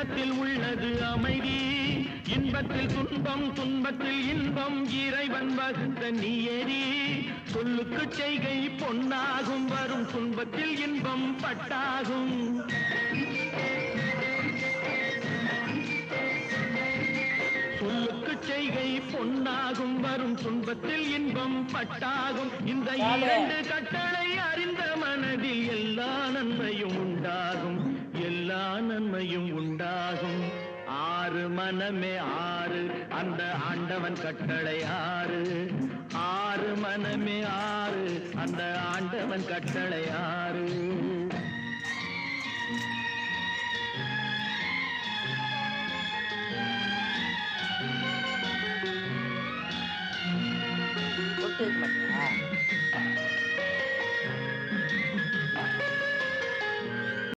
உள்ளத்தில் உள்ளது அமைதி. இன்பத்தில் துன்பம், துன்பத்தில் இன்பம், இறைவன் வகுத்த நீயடி. சொல்லுக்கு செய்கை பொன்னாகும், வரும் துன்பத்தில் இன்பம் பட்டாகும். சொல்லுக்கு செய்கை பொன்னாகும், வரும் துன்பத்தில் இன்பம் பட்டாகும். இந்த இரண்டு கட்டளை அறிந்த மனதில் எல்லா நன்மையும் உண்டாகும், எல்லா நன்மையும் உண்டாகும். ஆறு மனமே ஆறு, அந்த ஆண்டவன் கட்டளை ஆறு. ஆறு மனமே ஆறு, அந்த ஆண்டவன் கட்டளை ஆறு.